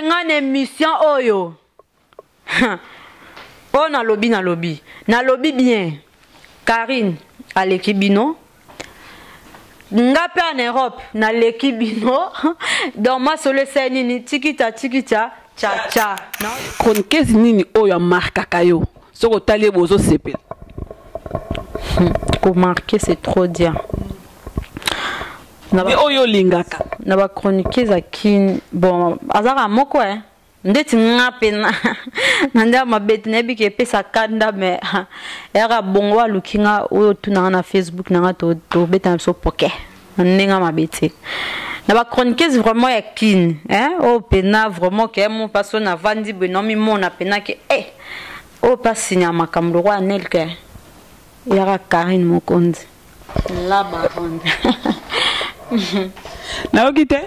nga na émission oyo. Oh na lobby. Na lobby bien. Karine à l'équipe bino. Nga pe en Europe na l'équipe bino. Donc moi sur le scène ni tikita cha. Non. Chroniqueuse nini oyo marka kayo. Soko tali bozo sepel. Pour marquer c'est trop dire. Mais oyo lingaka. Na ba chroniqueuse aki bon azara moko ndeti ngape na nda mabeti nebi ke pesa kanda me era bongwa lukinga oyo tuna na Facebook na to beta so poke ndinga mabeti na ba chroniqueuse vraiment ya kin o pena vraiment ke mon passo na vandi benomi mona pena ke o pasinya makamlo kwa nelke yara Karine Mokonzi la baronne na okite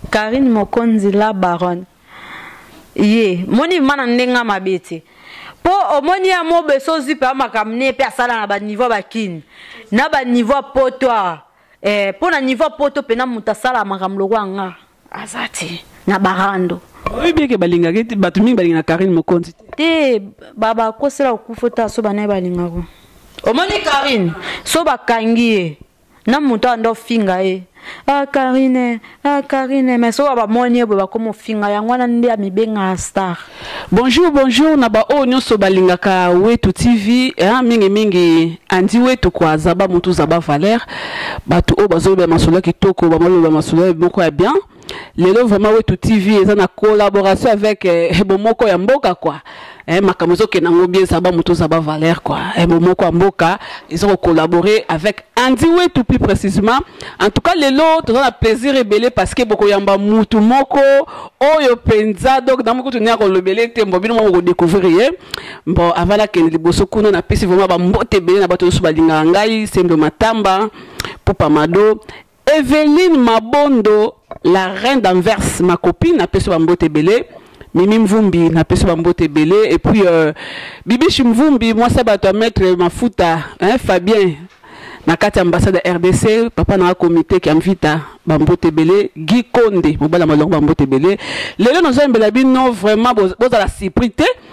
Karine Mokonzi la baronne ye moni mana ndenga mabete po omoni ya mobe so zipa makamne pe asala na ba niveau bakini na ba niveau potoa po na niveau poto pe na mutasala makamlo kwanga azati na barando oui bien que balinga ke batu mingi balinga Karine Mokonzi te baba kosela okufota so bana balinga ko omoni Karine so bakangi na muto ando finga Karine, mais so ba moni bo ba komo finga ya ngwana ndi amibenga star. Bonjour, naba o nyoso balingaka Wetu TV, mingi andi Wetu kwa zaba mutu zaba Valère, batu o bazo ba masolo kitoko ba malo ba masolo moko ya bien. Lelo vraiment Wetu TV eza na collaboration avec bomoko ya mboka quoi. Makamozo kenango bien zaba mutu zaba Valère quoi. Bomoko ya mboka ils ont collaboré avec Andy Wetu plus précisément. En tout cas lelo tu as plaisir rebelle parce que boko yamba mutu moko oyo penza donc dans moko tenir le belé te mbobino mo découvrir bon avant la ken liboso kuno na pesi vraiment ba mbote belé na bato so balinga ngai Sendo Matamba Popa Mado Evelyne Mabondo la reine d'Anvers ma copine na pesi ba mbote belé Mimi Mvumbi na pesi ba mbote belé et puis Bibi Mvumbi moi ça bato mettre mafuta Fabien na kati ambassade RDC papa na comité qui invita bambote belé Guy Konde mobala malongo bambote belé lelo no zambela bino vraiment bozala surprise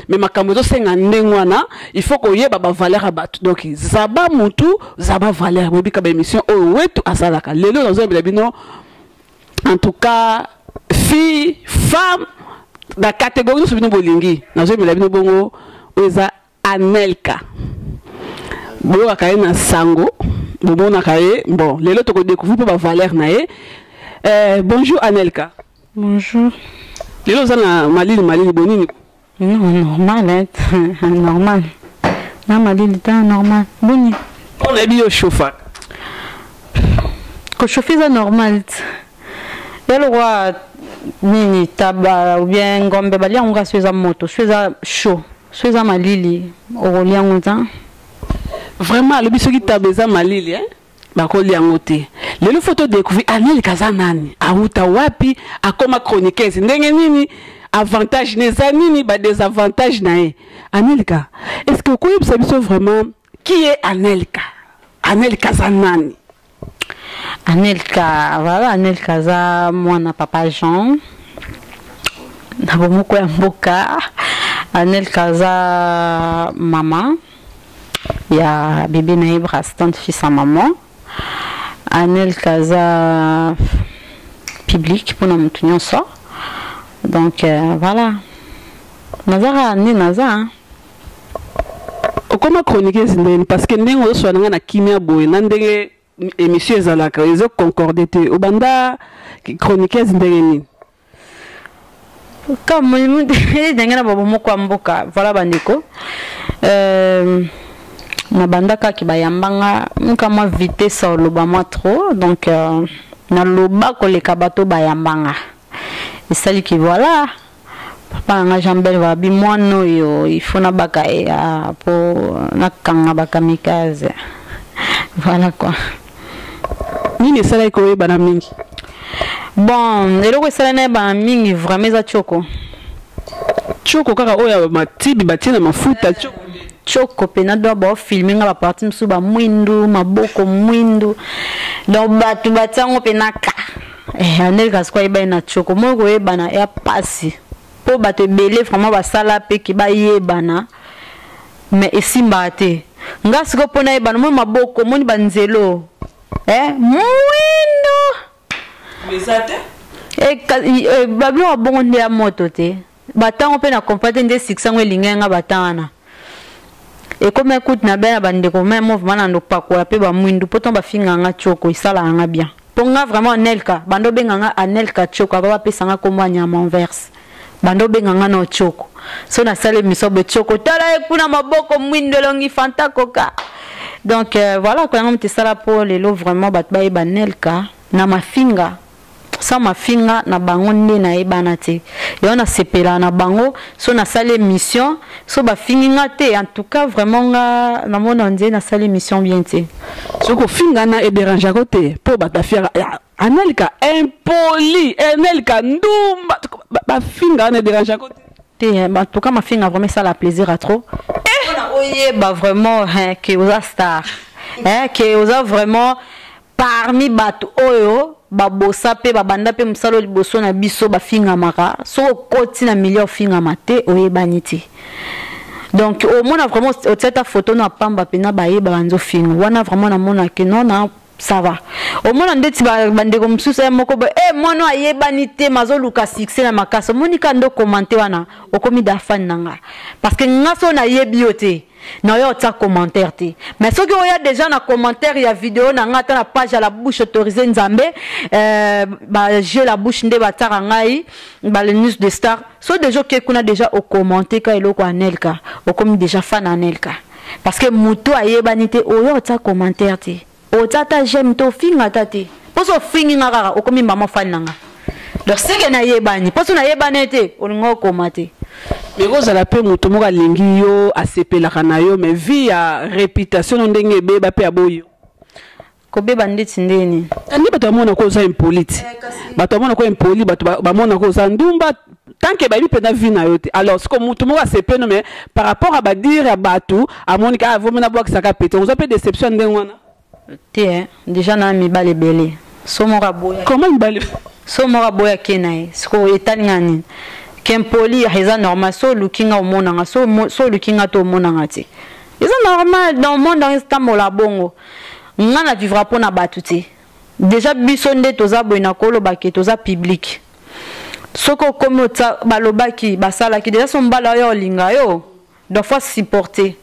mais makambo zo senga ndengwana il faut ko yeba ba valeur abatu donc zaba mutu zaba valeur bobika ba émission o Wetu asalaka lelo no zambela bino en tout cas fille femme la catégorie so bino bolingi na zambela bino bongo oza Anelka bo akaye na sango bon akaye bon lelo to ko découvrir ba Valère nae bonjour Anelka. Bonjour. Lelo zana malili bonini non normal normal na malili ta normal boni on a bio chauffa ko chauffer ça normal lelo roi nini taba ou bien ngombe bali on ga sueza moto sueza chaud sueza malili o liangonza. Vraiment le biso qui tabeza malili bakoli yangote lelo photo découvrir Anelka zanani auta wapi akoma chroniqueuse ndenge nini avantage neza nini ba désavantage nae Anelka est-ce que vous savez vraiment qui est Anelka zanani voilà Anelka za mwana papa Jean na bomoko ya mboka Anelka za mama ya bébé naïb restante fils à maman Anelka za public pour nous tenir ça donc voilà nazara ni naza comment chroniquer ndeni parce que ndengo so na kimia boye na ndenge émission ezalaka ezo concordé te obanda chroniquer ndenge ni comme ndenge na babo moko mboka voilà bandeko na bandaka ki bayambanga nkama vitesse loba moi trop donc na loba koleka bato bayambanga esali ki voilà papa nga Jambel va bi mwana yo il faut na baka po na kanga bakamikaze voilà quoi nini sala ko bana mingi bon eloko sala na ba mingi vraiment za choko kaka oya matibi batina mafuta choko pena do ba filming ba parti msu ba mwindu maboko mwindu do batu batango penaka Anelka kwa iba na choko moko eba na ya pasi po ba te belé vraiment ba sala pe ki ba yebana mais esimba te nga siko pona yebana mo maboko moni banzelo mwindo mesate bablo abongo nde ya moto te batango pe na compate nde 600 elingenga batana et comme écoute na bena bandeko même mouvement na ndopako pe ba mwindu poto ba finganga choko isala nga bien ponga vraiment anelka bando benganga anelka choko ba pesa nga komwa nyama envers bando benganga no choko so na sale misobe choko tala ekuna maboko mwindu longi fanta koka donc voilà quand on te sala pour les lots vraiment bat ba banelka na mafinga sa mafinga na bango nde na ebana te yo na sepela na bango so na sale mission so ba finga te en tout cas vraiment nga na mona nde na sale mission bien te soko finga na e dérange côté pour ba fiera anelka impoli anelka ndumba ba finga na dérange côté te en tout cas ma finga vraiment ça la plaisir à trop on oye ba vraiment que aux star que aux vraiment parmi bato oyo babosa pe babanda pe musalo liboso na biso bafinga maka so koti na milieu finga mate oyebani te donc au mona vraiment cette photo na pamba pe na bayeba banzo finga wana vraiment na mona ke non na ça va au mona ndeti bande ko mususa moko mono ayebani te mazoluka succès na makasa monika ndo commenter wana okomi da fan nanga parce que ngaso na yebi yote na yo ta commentaire te mais ce que il y a déjà na commentaire il y a vidéo na ngata na page à la bouche autorisée nzambe j'ai la bouche nde batara ngai ba le news de star so déjà que kuna déjà au commenter ka eloko anelka o comme déjà fan anelka parce que muto ayebani te o yo ta commentaire te o ta j'aime to finga tate poso finga ngara o comme mama fan nanga donc c'est que na yebani poso na yebani te o ngo commenter mais vous allez peu muto moka lingi yo asepela kana yo mais via réputation ndenge beba pe aboyo ko beba ndeti ndeni ani bato amona ko za impolite bato amona ko impoli bato bamona ko za ndumba tant que babi pena vie na yo te alors ce que muto moka asepeno mais par rapport à badire ya bato amoni ka avo mena boka saka pété on a peu déception ndenge wana te déjà na mi balé belé so moka boya comment mi balé so moka boya kenae sko etani Kempoli est normal, so looking au monanga, so looking at au monangati. C'est normal dans le monde dans l'instant la bongo. Ngana vivra pour na batuti. Déjà bisonde toza boina kolo baki toza public. Soko comme ta balobaki basala ki déjà son bala yo linga yo. Do fois supporter.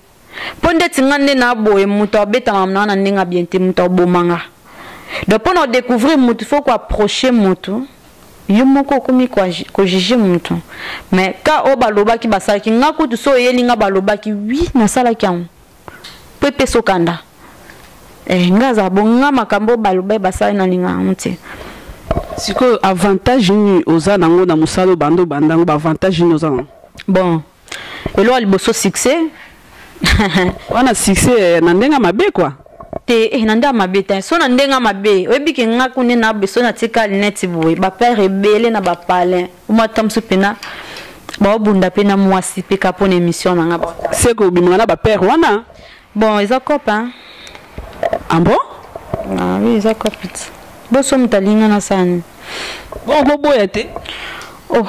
Ponde tingande na boye muto beta mamna na ninga biente muto bomanga. Donc pour nous découvrir muto faut quoi approcher muto. Yo moko komi ko juger mutu mais ka o baloba ki basala ki ngako to so yelinga baloba ki oui na sala ki an pepe sokanda ngaza bonga makambo baloba basala na linga muti siko avantage ni oza nango na musalo bando bandango ba avantage ni oza bon elo aliboso succès wana succès na ndenga mabe quoi te nanda mabeta so na ndenga mabe oyebiki ngako ne na beso na tika net boy ba père rebelle na ba palin uma tamsu pena ba obunda pena mwasi pe ka pona émission na ngaba c'est que bimana ba père wana bon ils copain ah bon ah oui ils copain bo so mtalinga na sani bon boya te oh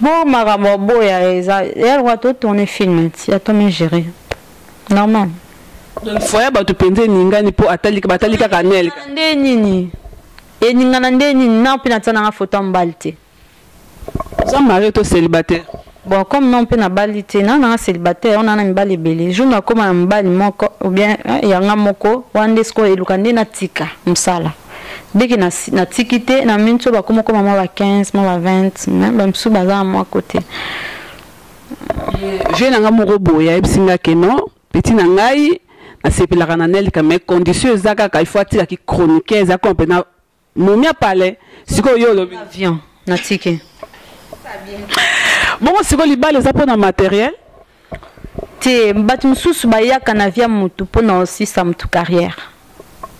bon maramo boya eza elle va tout tourner film ya to me gérer normal donc foya ba to pende ningani po batalika kanel nde nini e ningana nde nini na pina tsana nga photo mbalite ça marié to célibataire bon comme non pina balite na nga célibataire on a na mbali belé jour na koma mbali moko ou bien yanga moko wande sko elukande na tika msala dès que na tikité na minto ba koma koma ba 15 ba 20 même msu baza moi côté je na nga moko boya ebisinga keno petit na ngai asepela kananel ka mais condition ezaka ka il faut atira ki chronique za kompena momia palais siko yo lobi avion na ticket bon siko libale za pona matériel te batu mususu bayaka na via mutu pona aussi sa mutu carrière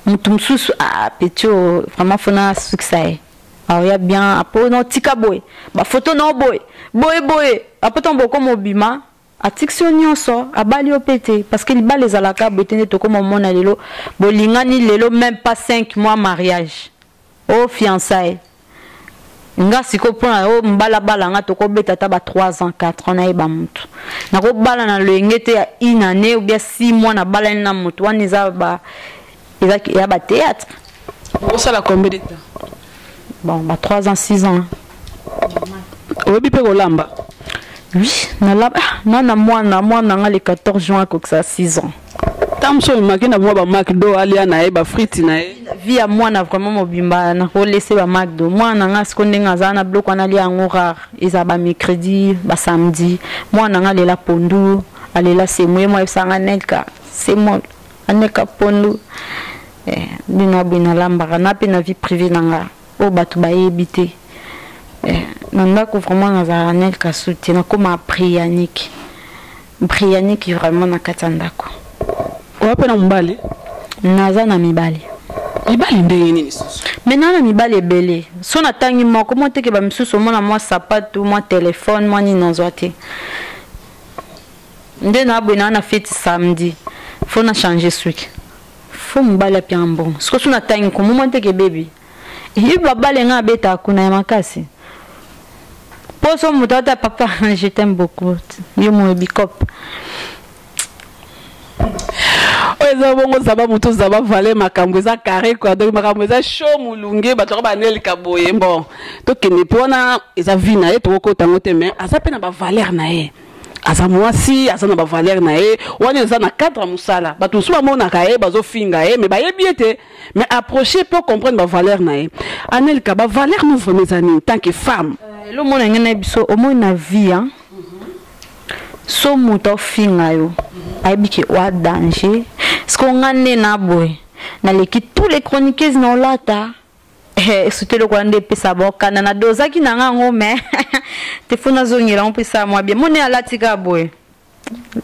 mutu mususu a petio vraiment fona succès ah ya bien apo no tika boy ba photo no boy apo tombo comme obima Atixio nyonso abali opete parce que libale ezalaka betene to comme mona lelo bolingani lelo même pas 5 mois mariage au fiançailles nga siko pona o mbala bala nga to ko beta ta ba 3 ans 4 ans na eba mutu na ko bala na lengete ya une année ou bien 6 mois na bala na mutu wana eza ba ya ba théâtre. Ça la combien de temps? Bon, bah 3 ans, 6 ans. Oui, puis lamba. Oui, na moi na le 14 juin comme ça 6 ans. Tam so makina moi ba McDo ali na e ba frites na e. Vie à moi na vraiment mobimba na ko laisser ba McDo. Moi na nga sekonde nga za na bloc on ali en horaire. Ils ba mercredi, ba samedi. Moi na nga le la pondu, aller là c'est moi ça nga nelka. C'est moi aneka pondu. Bina bina lamba na pe na vie privée nanga o batu ba yebite nanda ko vraiment na za nelka souti na koma prianique vraiment na katanda ko o pe na mbali naza na mibali ndenge nini susu maintenant na mibali ebele so na tangi moko monte ke ba misusu mona moi sapato moi téléphone moi ni nzoate nde na bwana na fête samedi faut na changer suki faut mbala pia mbon siko suna tangi ko moment ke baby il va bale nga beta kuna ya makasi poso mutata papa je t'aime beaucoup yo mo bikop oza bongo zaba mutu zaba vale makambo za carré quoi donc makambo za show mulunge bato ba nel kaboye bon to kene pona eza vina e to ko tango te mais aza pe na ba valeur na e asa mwasi asa na ba valeur na e wani eza na cadre musala bato so ba mona ka e bazo finga e mais ba yebiete mais approcher pour comprendre ba valeur na e anel ka ba valeur nous vraiment en tant que femme le monde ngena biso au moins na vie hein so muto finga yo aibiki wa danger ce qu'on ngane na boy na leki tous les chroniqueuses non lata c'était le kwande pesa boka na doza ki na ngango mais te funa zongela on pesa moi bien mone alatika boy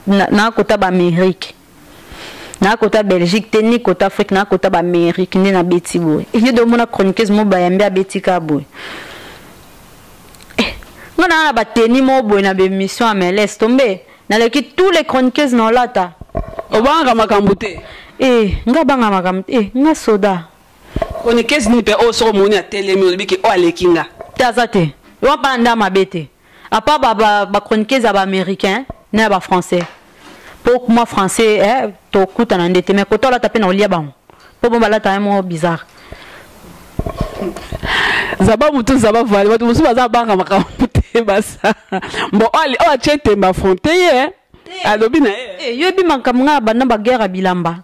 na kota ba Amérique na kota Belgique te ni kota Afrique na kota ba Amérique ni na beti boy et de mona chroniqueuse mo ba yambia betika boy ngana ba teni mo boy na be mission à MLS tomber na leki tous les chroniqueuses non lata obanga makambute nga banga makamute nga soda on est qu'est-ce ni pe o so moni a telemi biki o alekinga tazate yo pa nda mabete à part ba chroniqueuse ba américain na ba français pour moi français to kuta na ndete mais koto la taper na olia ba po bon bala ta mo bizarre zaba mutu zaba vale bato musu baza banga makamute basa bon ali o achete mba frontier alobi na yo bi makamnga bana ba guerre bilamba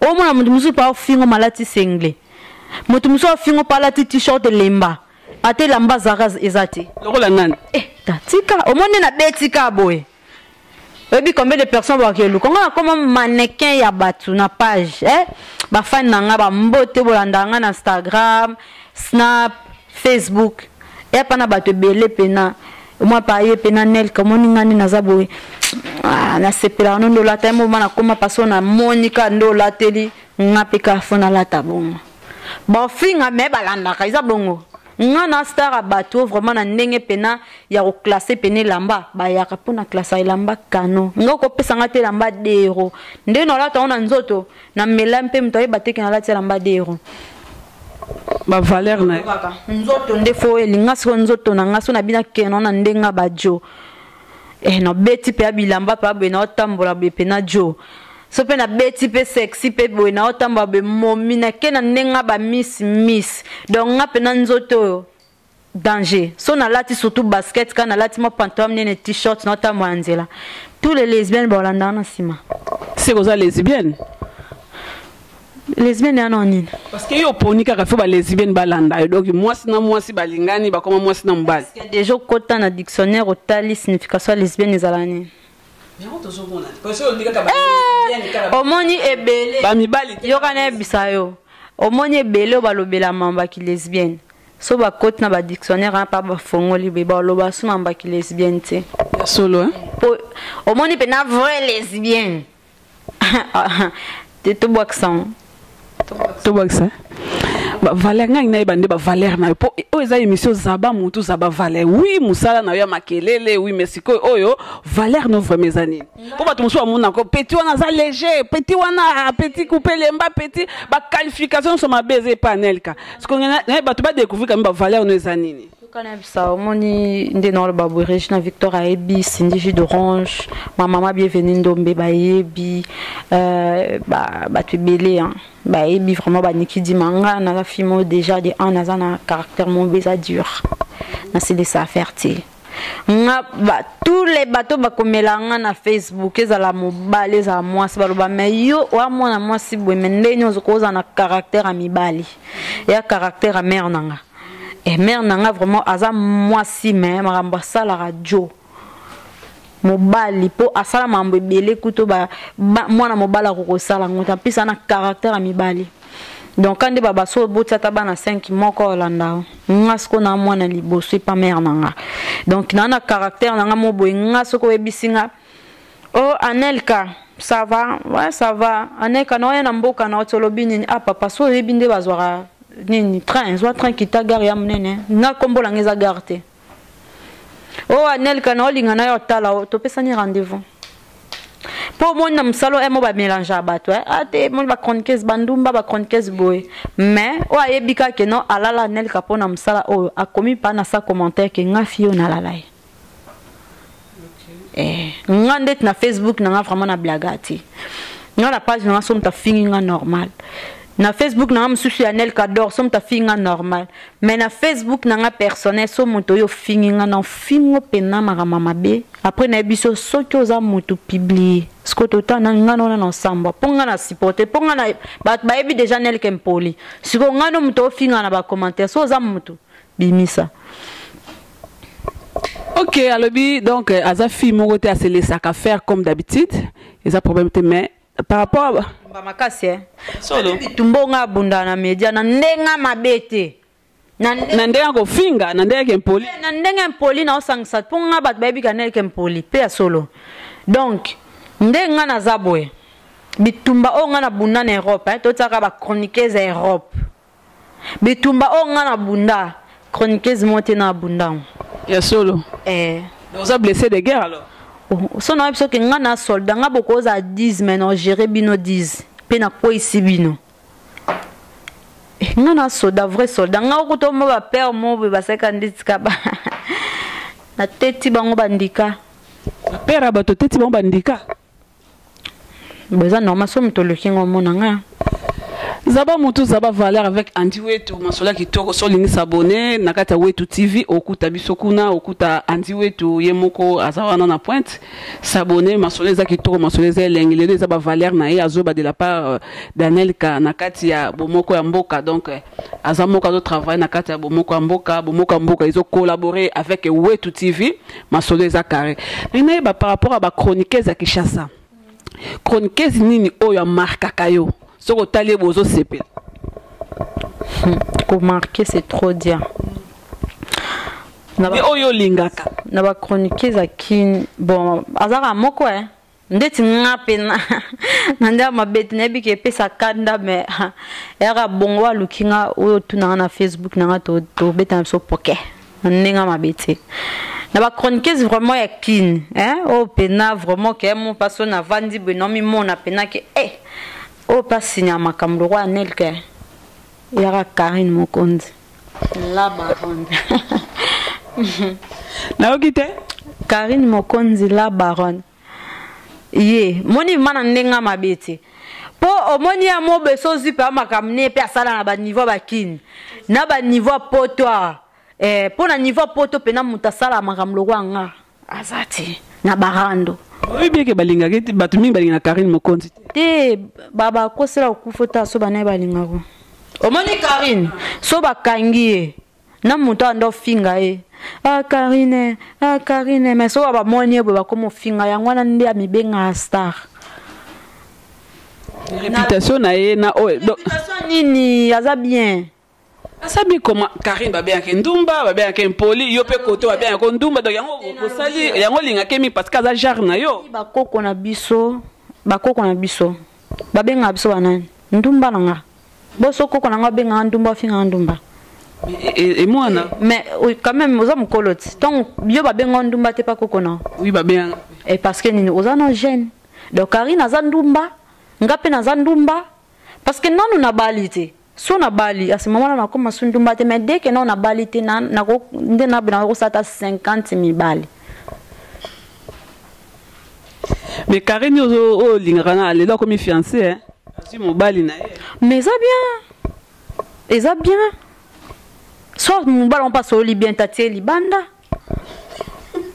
o mona mutu musu pa fingo malati single mutu musu fingo palati t-shirt lemba ate lamba zara ezate lokola nani tatika o mona na betika boy ebi combien de personnes ba kelu konga comme mannequin ya batu na page ba fan nanga ba mbote bolandanga na Instagram Snap Facebook et pana batu belé pena moi paye pena nel comme ngani naza boy na sepela no la temo mana koma pasona monika ndo la teli ngapika fona la tabongo bon finga me balanda kaiza bongo ngana star bateau vraiment na ndenge pena ya ko classer pene lamba ba ya kapona classe lamba kano ngoko pesa ngate lamba dero nde no la taona nzoto na melampe mtoye bateke na la lamba dero ba valeur na nzoto nde fo elinga so nzoto na ngaso na bina keno na ndenga bajo no beti pe bilamba pa be na otambola be pena jo so pe na beti pe sexy pe bo na otambola be momi na kena ndenga ba miss donc nga pena nzoto danger so na lati surtout basket kana lati mo pantalon nene t-shirt na otambola nzela tous les lesbiennes bolanda na sima c'est quoi ça lesbienne lesbienne anonyme parce que yo poni kaka faut ba lesbienne balanda donc moi si balingani ba comme moi si na mbali parce que déjà kota na dictionnaire otali signification lesbienne ezalani parce que ndika ba lesbienne kala omoni ebele ba mibali yo kana bisayo omoni ebele balobela mamba ki lesbienne so ba kota na ba dictionnaire pa ba fongoli be ba loba so mamba ki lesbienne te solo omoni pe na vraie lesbienne te to boxon to boxa ba valeur nga ina ibande ba valeur na po o eza émission zaba mutu zaba valeur oui musala na yo makelele oui merci ko oyo valeur no vraiment zani po ba tumuso amuna ko petit wana za léger petit wana petit couper lemba petit ba qualification sur ma baiser panel ka ce qu'on na ba to ba découvrir comme ba valeur no zani ça moni ndé dans le babou Regina Victor Aebi Cindy jus d'orange ma maman bienvenue ndombe ba yebi ba tu belé hein ba yebi vraiment ba niki di manga na la fimo déjà de un na caractère mon beza dur na c'est ça faire ti nga ba tous les bateaux ba komelanga na Facebook ezala mobali ezala mwasi baloba mais yo wa mwana mwasi bwe mende nyozo koza na caractère amibali ya caractère a mère nanga et mère nanga vraiment aza mwasi mais maramba sala radio mobali po asala mambo ebele kuto ba mwana mobala ko sala ngota pisa na caractère amibali. Donc quand des baba so botata bana 5 moko olanda ngasko na mwana liboso pas mère nanga donc nana caractère nanga mo boy ngasko ebisinga oh Anelka ça va ouais ça va Anelka no yana mboka na otolobi nini ah papa so ebinde bazwara nini train kita gare ya munene na kombola ngeza garte oh Anelka no linga na yo tala to pesa ni rendez-vous. Pour moi, nous sommes ba mélanger à bateau. Ah, t'es mon ba chroniqueuse bandumba ba chroniqueuse boy. Mais oh ayebika que non alala nel kapona msala oh a commis pas na sa commentaire que nga fio na la lai. Nga ndet na Facebook na nga vraiment na blagati. Nga la page na som ta fini nga normal. Na Facebook na msusu ya nel kador som ta fini nga normal. Mais na Facebook na nga personnel som moto yo fini nga na fingo pena mama mabe. Après na biso soki oza moto publier. Skoto ta na nga na ensemble. Ponga na supporter, ponga na ba ebi déjà nel kempoli. Siko nga no moto finga na ba commentaire so oza moto bimisa. Ok, alobi donc azafi mon côté à se laisser à faire comme d'habitude. Et ça problème mais par rapport à makasi solo tumbonga bunda na media na ndenga mabete na ndenga ko finga na ndenga kempoli na ndenga mpoli na osangisa ponga bat baby kanel kempoli pe solo donc ndenga na zabwe bitumba onga na bunda na Europe to tsaka ba chroniqueuse Europe bitumba onga na bunda chroniqueuse monte na bunda ya solo vous a blessé de guerre alors. So na biso ke nga na soldat nga boko za 10 mais non gérer bino 10 pe na ko isi bino nga na soldat vrai soldat nga ko to mo ba père mo ba seka nditika ba na teti bango bandika ba père ba to teti bango bandika beza normal so mtoloki ngo mona nga Zaba mutu zaba valeur avec Andi Wetu masola kitoko so lingi s'abonner nakata Wetu TV okuta bisokuna okuta Andi Wetu yemoko azawana na pointe s'abonner masola za kitoko masola za lengile zaba valeur na ye azoba de la part d'Anelka nakati ya bomoko ya mboka donc azamoka do travail nakati ya bomoko ya mboka ils ont collaboré avec Wetu TV masola za carré nina ba par rapport à ba chroniqueuse ya Kishasa chroniqueuse nini oyo marka kayo. Ce que tu as besoin de CP. Pour marquer, c'est trop dire. Mais oyo lingaka. Na ba chroniquer za kin bon azara moko ndeti ngape na nda mabeti na biki pesa kanda me era bongo lukinga oyo tuna na Facebook na to beta so poke ndinga mabeti. Na ba chroniqueuse vraiment ya kin oh pena vraiment que mon passo na vandi benomi mona pena que oh pas signé makambo roi Anelka yara Karine Mokonzi la baronne na okite Karine Mokonzi la baronne ye moni mana ndenga mabete po omoni ya mobe so zipa makamne pe asala na ba niveau bakini na ba niveau potoir po na niveau poto pena mutasala makambo roi nga azati na barando. Oui bien que balinga ke batu mingi balinga Karine Mokonzi te baba ko sela okufota so bana balinga ko omoni Karine so bakangi na muto ando finga Karine mais so baba moni bo bakomo finga yango na ndi amibenga star réputation na ye na réputation nini aza bien. Asabi comment Karine ba bien ke ndumba ba bien ke mpoli yo pe koto ba bien ko ndumba donc yango kosali yango linga kemi parce que za jar na yo bakoko na biso ba benga biso banani ndumba nanga boso koko nanga benga ndumba finga ndumba et moi na mais oui quand même aux hommes coloti donc yo ba benga ndumba te pa koko na oui ba bien et parce que nini oza na jeune donc Karine aza ndumba ngape na za ndumba parce que nanu na balite so na bali à ce moment là na koma sundumba te mais dès que non na bali te na ko nde na bina ko sata 50,000 bali. Mais Karine o lingana le là comme fiancé hein. Si mon bali na. Mais ça bien. Et ça bien. Soit mon ballon passe au Libyen tatie libanda.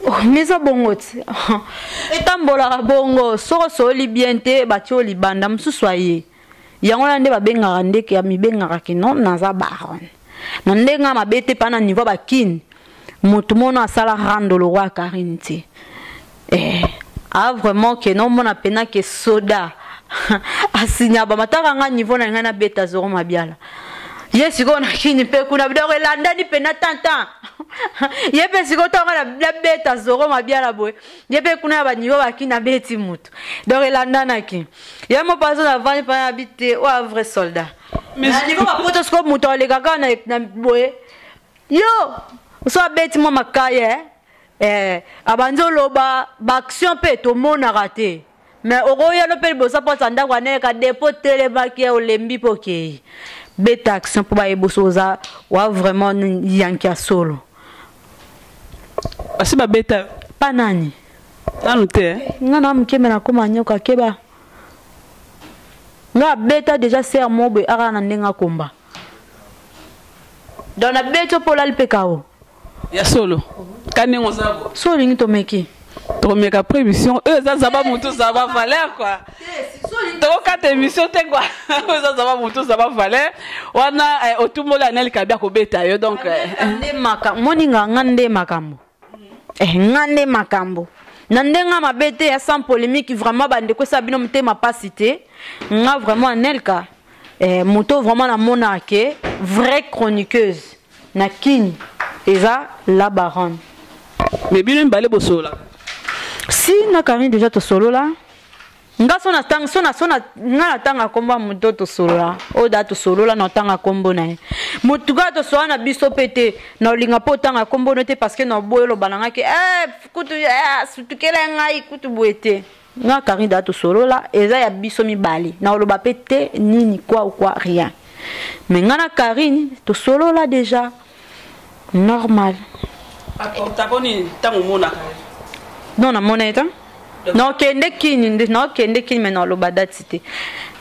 Oh, mais ça bongo. Et tambola bongo so Libyen te batio libanda msusoye. Yango la nde ba benga nde ke mi benga ke non na za baron. Na ndenga mabete pa na niveau ba kin. Mutu mono asala rando le roi Karine te. Vraiment que non mon apena que soda. Asinya ba mataka nga niveau na ngana beta zoro mabiala. Yes go na kini pe kuna bidore landa ni pena tanta. Yepe siko tonga la beta zoro mabiala boy. Yepe kuna ba niveau ba kina beti mutu. Donc landa na ki. Yemo paso na vani pa habiter o vrai soldat. Mais niveau ba protoscope mutu le gaga na boy. Yo, so beti mo makaye abanzo loba ba action pe to mona raté. Mais oroya no pe bosa pa sanda kwa ne ka dépôt telebaki o lembi poke. Beta action pour ba ebosoza wa vraiment yankia solo. Asi ba beta panani. Nanu te. Ngana mkeme na koma nyoka keba. Nga beta déjà ser mobe ara na ndenga komba. Dans la beta pour la pekao. Ya solo. Kani ngozabo. So lingi to meki. To meka prévision ça va mutu ça va valer quoi. To quatre émission te quoi. Ça va mutu ça va valer. Wana otumola nel kabia ko beta yo donc ngande maka moninga ngande makambo. Ngande makambo. Nandenga mabete ya sans polémique vraiment bande ko sabino mtema pas cité. Nga vraiment nelka moto vraiment na monarque vraie chroniqueuse na kini eza la baronne. Mais bien balé bosola. Si na Karine déjà to solo là. Nga sona tang sona nga tanga komba muto to solo là. O da to solo là na tanga kombo na. Mutuga to so na biso pété na linga po tanga kombo noté parce que na boyelo bananga ke kutu sutukela ngai kutu boete. Nga Karine da to solo là eza ya biso mi bali. Na lo ba pété nini quoi ou quoi rien. Mais nga na Karine to solo là déjà normal. Non, na monnaie non, kende kini, non, kende kini, mais non, le badat c'était.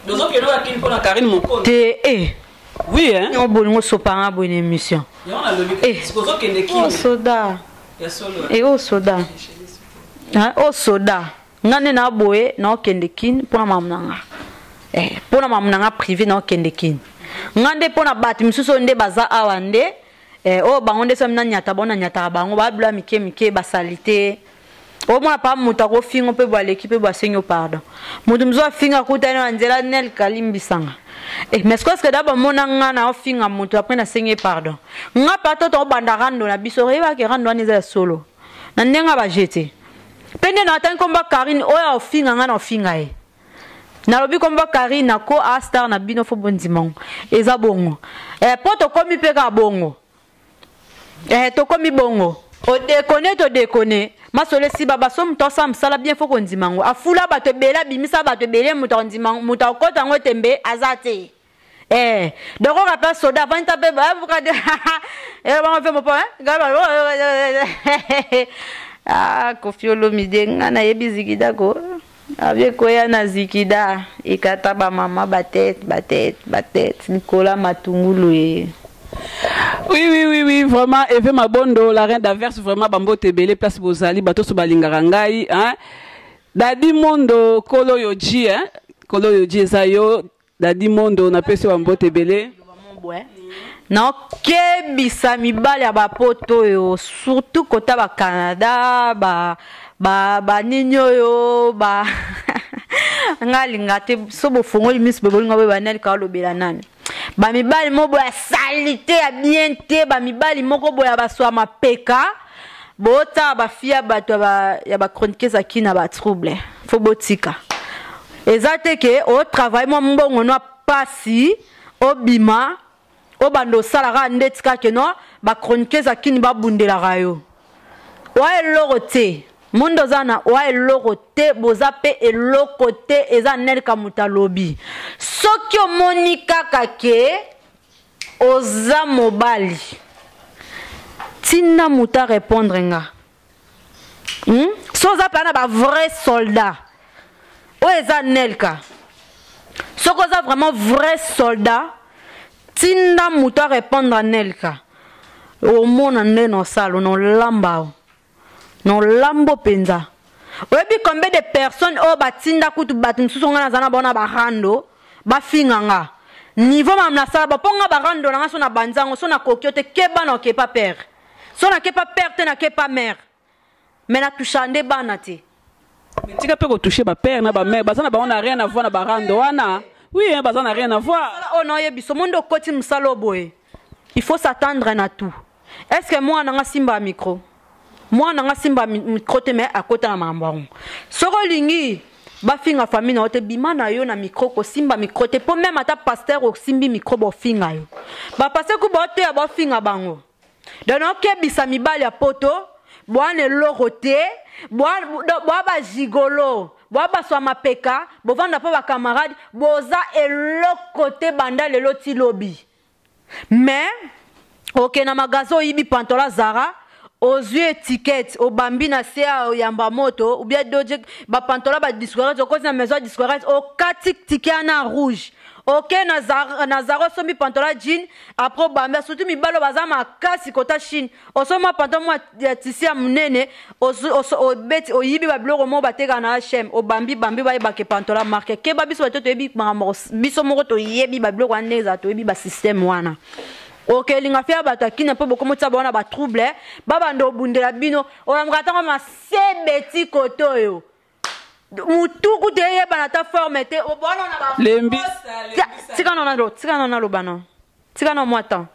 Donc, il y a qui pour la Karine mon compte. Oui, hein. On a une bonne émission. Oh, soda. Oh, soda. Oh, soda. Nane na boye, non, kende kini, pour la mamnanga. Pour la mamnanga privé, non, kende kini. Ngande pour la bat, misuso nde baza awande. Oh bangonde so mna nyata bona nyata bango ba bla mike basalite o mona pa muta ko fingo pe bwa l'équipe bwa senyo pardon mutu mzo finga kutana nzela nel kalimbisanga mais est-ce que d'abord mona ngana o finga mutu après na senye pardon nga pato to banda rando na biso reba ke rando ani za solo na ndenga ba jeter pende na tan komba Karine o ya o finga ngana o finga e na lobi komba Karine na ko a star na bino fo bondimong eza bongo poto komi pe ka bongo to komi bongo o déconne masole si baba som to sam sala bien foko ndimango afula bato bela bimisa bato bele muto ndimango muto okota ngo tembe azate donc on rappelle soda vanta pe ba vous regardez ba fait mon point kofiolo mide ngana yebi zikida ko avec koya na zikida ikata ba mama batet Nicolas Matungulu Oui, vraiment, Eve Mabondo, la reine d'Averse, vraiment, Bambo Tebele, place Bozali, Bato Sobalingarangai, hein. Dadi Mondo, Kolo Yoji, hein. Kolo Yoji, Zayo, Dadi Mondo, on appelle ça Bambo Tebele. Non, que bisami bali à poto yo, surtout kota ba Canada, ba ninyo yo, ba ngalinga te sobo fongo limis beboli ngabe banel ka lobela nani. Ba mibali mobo ya salité ya bien te ba mibali moko boya baswa mapeka bota ba fia bato ya ba chronique za kina ba trouble fo botika ezate ke o travail mo mbongo no pasi obima o bando salara ndetika ke no ba chronique za kini ba bundela rayo wa elorote Mundo zana wa elokote bozape elokote eza nel kamuta lobi. Sokyo monika kake oza mobali tina muta répondre nga so oza plana ba vrai soldat oyo eza Nelka soki oza vraiment vrai soldat tinda muta répondre Nelka omona nde nosala nolamba nolambo penza oyebi combien de personnes oyo batinda kutu bato mosusu nga naza na bona barando bafinga nga niveau mam nasala baponga barando nanga so na banzango so na kokio te keba na okepa père so na kepa père te na kepa mère mais na toucha nde bana te mais tika pe ko toucher ba père na ba mère bazana ba on a rien à voir na barando wana oui hein bazana rien à voir oh non yebi so mondo koti musalo boye il faut s'attendre na tout est-ce que moi nanga simba micro moi nanga simba micro te mais à côté na mambango soko lingi bafinga famille na ote bima na yo na micro ko simba micro te po même ata pasteur o simbi micro bo finga yo ba pasteur ku bote ya bo finga bango donc kebisa mibali ya poto boane lorote boaba gigolo boaba swa mapeka bovanda pa ba camarade boza elokote banda lelo ti lobi mais ok na magasin oyibi pantola Zara aux yeux étiquette au bambina sea au yamba moto ou bien doje ba pantola ba discourage au cause na maison discourage au katik ticket na rouge ok na Zara sombi pantola jean après bamba surtout mi balo bazama kasi kota Chine o soma pantola mo ya tisi ya munene o beti o yibi ba bloko mo bateka na H&M o bambi ba ke pantola marque ke ba biso to yebi biso moko to yebi ba bloko aneza to yebi ba système wana ok linga fia bato akina po bokomo tsa bona ba trouble baba ndo bundela bino o mkata ma sebeti kotoyo mutuku te yeba na ta forme te o bona na ba lembi tika na lo bana tika na mwata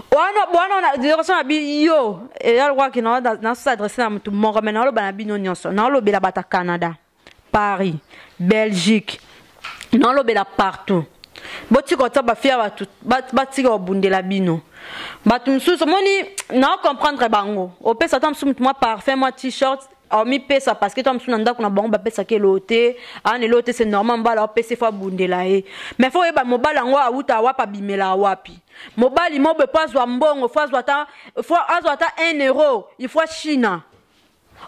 bona na direction na bi yo e ya roi ki na s'adresser na mutu moko mais na lo bana bino nyonso na lo bela bata Canada Paris Belgique na lo bela partout boti kota ba fia batika obundela bino batu msusu moni na comprendre bango o pesa tam sumut moi parfait moi t-shirt o mi pesa parce que tam suna ndako na bango ba pesa ke loté an loté c'est normal mbala o pesa fa bundela e mais faut eba mobala ngo awuta wapa bimela wapi mobali mo be paswa mbongo faut azwa ta 1 euro il faut China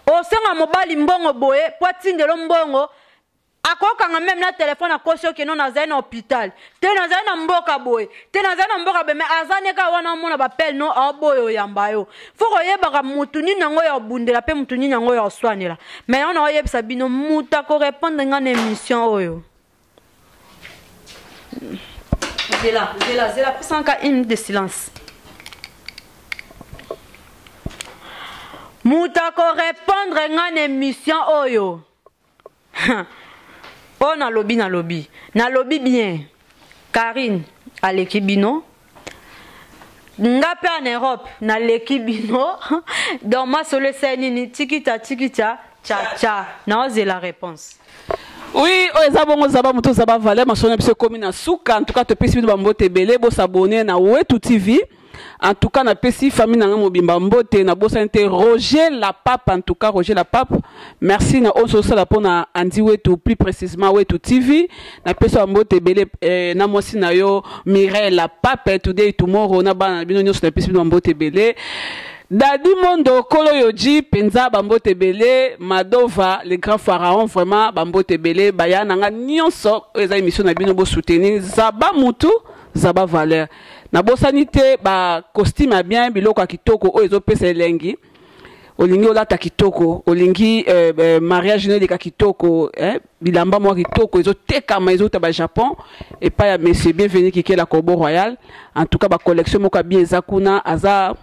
o senga mobali mbongo boye po tindelo mbongo akokanga même na téléphone akosio ke non na na hôpital te na na mboka boy te na mboka be mais azane ka wana mona ba pel no aboyo yamba yo foko yeba ka mutuni nango ya bundela pe mutuni nango ya swanela mais on a yebisa bino muta ko répondre ngana émission oyo zela plus encore une de silence muta ko répondre ngana émission oyo oh na lobby bien Karine à l'équibino ngape en Europe na l'équibino dans ma solo senini tikita cha na oser la réponse oui ezabongo zaba muto zaba valer masona biso komi na suka en tout cas te pesi bino bambote belé bo s'abonner na Wetu TV. En tout cas, na pesi famille na mobimba mbote na bosa Roger la Pape en tout cas Roger la Pape. Merci na oso sala pona andi Wetu plus précisément Wetu TV. Na pesi mbote belé na mosi na yo Mireille la Pape today tomorrow na bana bino nyoso na pesi bino mbote belé. Dadi Mondo Kolo Yoji Penza Bambote Belé Madova le grand pharaon vraiment Bambote Belé Baya nanga nyonso eza émission na bino bo soutenir Zaba Mutu Zaba Valeur na bosanité ba costume a bien biloko kitoko o ezo pesa elengi olingi olata kitoko olingi mariage ne de kitoko bilamba mo kitoko ezo tekama ezo ta ba Japon et pas ya monsieur bienvenue qui est la Corbeau Royal en tout cas ba collection moko bien ezakuna aza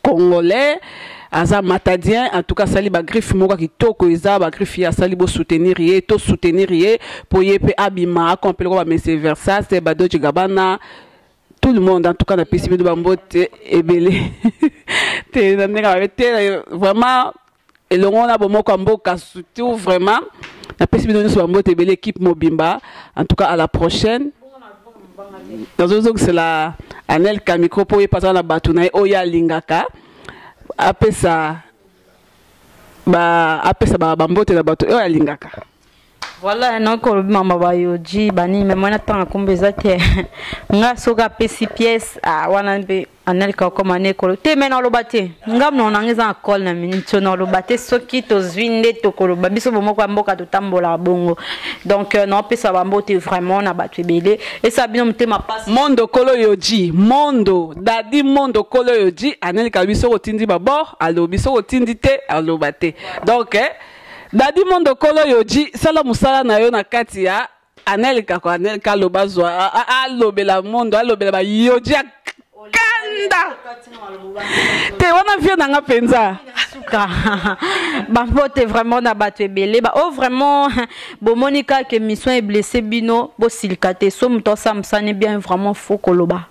congolais aza matadien en tout cas sali ba griffe moko kitoko eza ba griffe ya sali bo soutenir ye to soutenir ye pour yepe abima complet ko ba monsieur Versace ba Dolce Gabbana tout le monde en tout cas na pesi de bambote ebele te na nega te vraiment et le on a bon moko mboka surtout vraiment na pesi de bambote ebele équipe mobimba en tout cas à la prochaine dans une c'est la Anel Kamiko pour y passer la batuna oya lingaka apesa ba bambote na bato oya lingaka Voilà, non, que maman va yoji, bani, mais moi, n'attends à combien ça t'es. Nga soga pesi pièce, ah, wana be, anel ka comme ane kolo. Te mena lo bate. Nga mna onangeza en col na minute na lo bate, soki to zwinde to kolo. Babiso bomo kwa mboka to tambola bongo. Donc, non, pesa bambote vraiment na batu ebele. Et ça bien mte ma passe. Mondo kolo yoji, mondo, dadi mondo kolo yoji, anel ka biso otindi babor, alo biso otindi te, alo bate. Donc, dadi mondo kolo yoji sala musala na yo na kati ya anelika ko anelika lobazwa alobela mondo alobela ba yoji kanda te wana vie na nga penza suka bambote vraiment na bato ebele ba oh vraiment bomonika que mission est blessé bino bo silikate so muto samsane bien vraiment faut koloba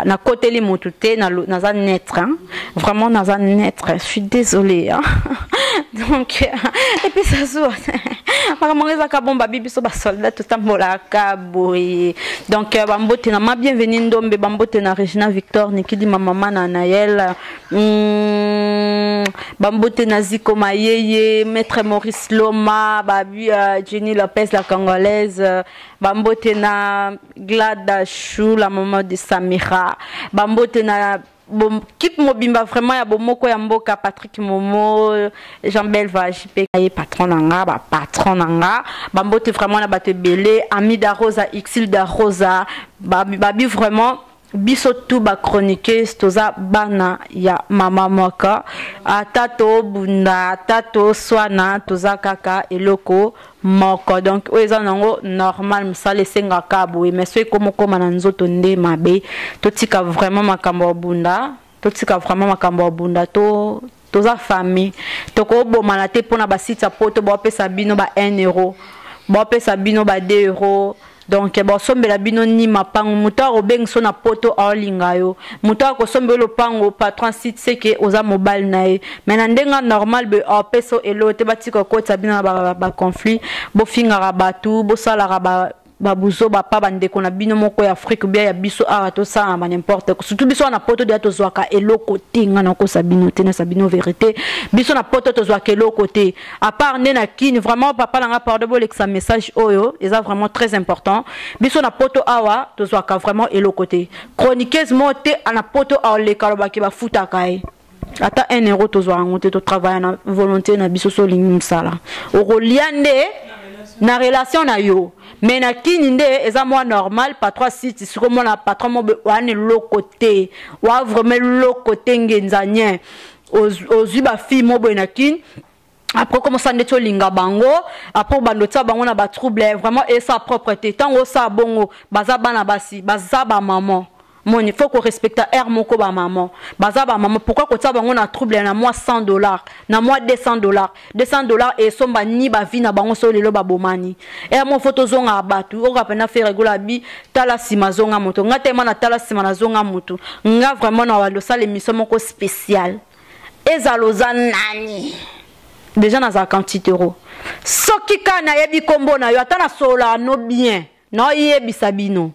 na côté li mutu te na za naître hein? Vraiment na za naître je suis désolée hein? Donc et puis ça soit makamongeza ka bomba bibi so ba soldat tout tambola ka boy donc bambote na ma bienvenue ndombe bambote na Regina Victor Nikidi mama na Naël bambote na Ziko Mayeye Maître Maurice Loma babu Jenny Lopez la congolaise bambote na Glada Chou la maman de Samira bambote na bon kip mobimba vraiment ya bomoko ya mboka Patrick Momo Jean-Bel Vajipe ay patron nanga ba patron nanga bambote vraiment na bato belé Amida Rosa Xilda Rosa babi vraiment biso tout ba chroniqueuse toza bana ya mama moka atato bunda tato swana toza kaka eloko moko donc oeza nango normal msale senga kabo mais so komo koma na nzoto nde mabe totika vraiment makambo bunda totika vraiment makambo bunda to toza famille toko bomana te pona ba site poto ba pesa bino ba 1 euro ba pesa bino ba 2 euros. Donc bon sombe la bino ni mapango muta obeng so na poto alinga yo muta ko sombe lo pango patron site c'est que oza mobile nae mais na ndenga normal be peso elo te batiko ko tabina ba conflit bo finga rabatu bo sala raba babuzo ba pa bande ko na bino moko ya Afrique bien ya biso a to ça ma n'importe surtout biso na poto de to zwaka elo côté ngana ko sabino te na sabino vérité biso na poto to zwaka elo côté à part ne na kini vraiment papa nga pardon bo l'exa message oyo est vraiment très important biso na poto awa to zwaka vraiment elo côté chroniqueuse moté na poto a le kaloba ki ba futa kai ata 1 euro to zwaka ngote to travailler na volonté na biso so lingi msala o reliande na relation na yo mais na kini nde eza moi normal pas 3 sites sur mon patron mo wane lo côté wa vraiment lo côté ngenzanye aux ba fille mo bo na kini après comment ça neto linga bango après bandota bango na ba trouble vraiment et sa propreté tango sa bongo baza bana basi baza ba maman. Mon il faut qu'on respecte air moko ba maman baza ba maman pourquoi ko tsa bango na trouble na moi $100 na moi $200 et somba ni ba vie na bango so lelo ba bomani et mon photo zonga batu o kapena faire regular bi tala sima zonga moto ngate mana tala sima na zonga moto nga vraiment na walo sala émission moko spécial ezaloza nani déjà na za quantité euro soki kana yebi kombo na yo atana sola no bien no yebi sabino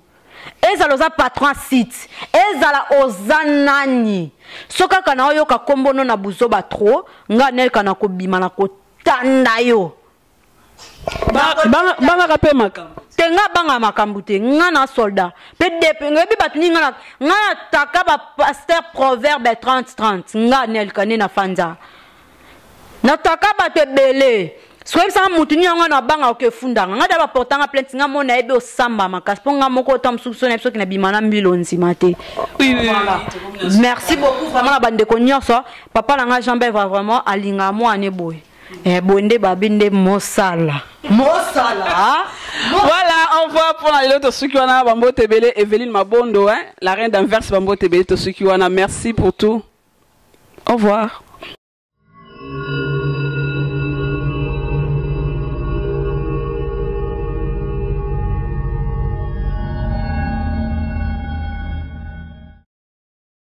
ezaloza patron site ezala ozanani soka kana oyo ka kombo no na buzoba trop nga nel kana ko bima na ko tanda yo banga kape makambo tenga banga makambo te nga na soldat pe depe ngebi batuni nga na taka ba pasteur proverbe 30 nga nel kana na fanza na taka ba te bele soit ça mutuni nga na banga oke funda nga da ba portanga plainte nga mona ebe osamba makasi ponga moko tam soupçonné so kina bimana milonzi mate oui merci beaucoup vraiment la bande ko nyonso papa la nga Jean-Bel va vraiment alinga mo ane boy bonde babinde mosala voilà on va pour l'autre ceux qui wana bambo tebele Evelyne Mabondo hein la reine d'Anvers bambo tebele to ceux qui wana merci pour tout au revoir.